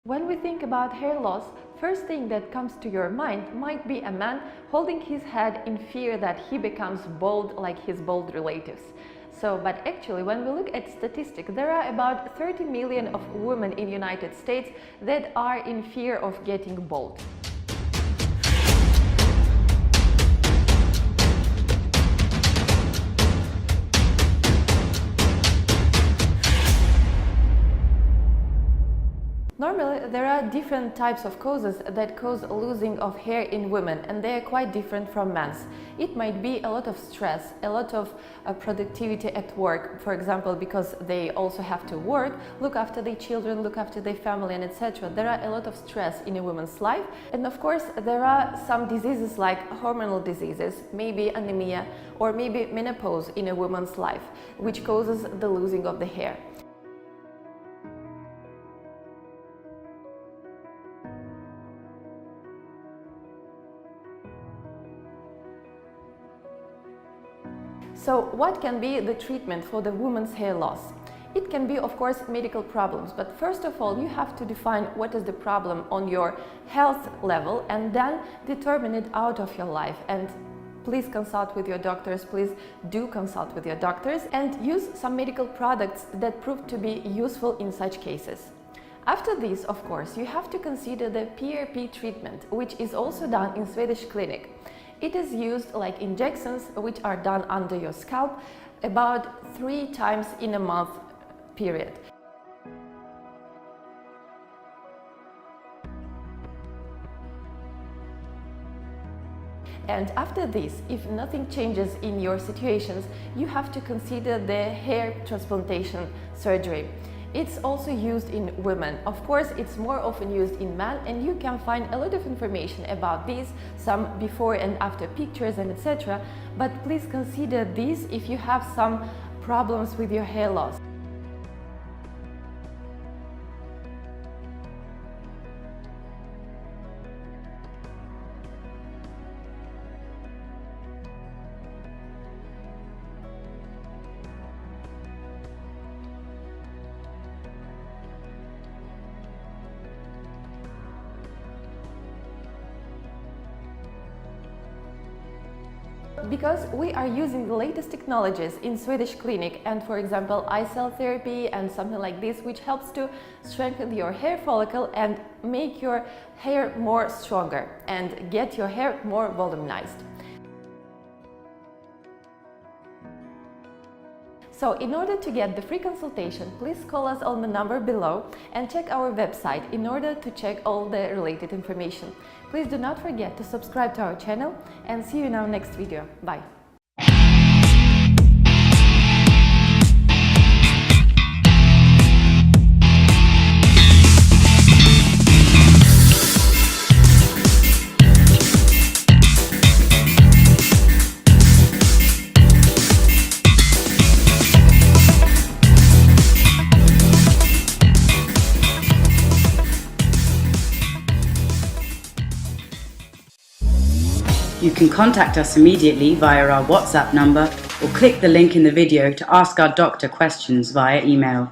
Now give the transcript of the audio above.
When we think about hair loss, first thing that comes to your mind might be a man holding his head in fear that he becomes bald like his bald relatives. But actually, when we look at statistics, there are about 30 million of women in the United States that are in fear of getting bald. Normally, there are different types of causes that cause losing of hair in women, and they are quite different from men's. It might be a lot of stress, a lot of productivity at work, for example, because they also have to work, look after their children, look after their family, and etc. There are a lot of stress in a woman's life. And of course, there are some diseases like hormonal diseases, maybe anemia, or maybe menopause in a woman's life, which causes the losing of the hair. So what can be the treatment for the woman's hair loss? It can be, of course, medical problems, but first of all, you have to define what is the problem on your health level and then determine it out of your life. And please consult with your doctors, please do consult with your doctors and use some medical products that prove to be useful in such cases. After this, of course, you have to consider the PRP treatment, which is also done in Swedish Clinic. It is used like injections which are done under your scalp about 3 times in a month period. And after this, if nothing changes in your situations, you have to consider the hair transplantation surgery. It's also used in women. Of course, it's more often used in men, and you can find a lot of information about this, some before and after pictures and etc. But please consider this if you have some problems with your hair loss. Because we are using the latest technologies in Swedish Clinic and, for example, eye cell therapy and something like this, which helps to strengthen your hair follicle and make your hair more stronger and get your hair more volumized. So in order to get the free consultation, please call us on the number below and check our website in order to check all the related information. Please do not forget to subscribe to our channel and see you in our next video. Bye! You can contact us immediately via our WhatsApp number or click the link in the video to ask our doctor questions via email.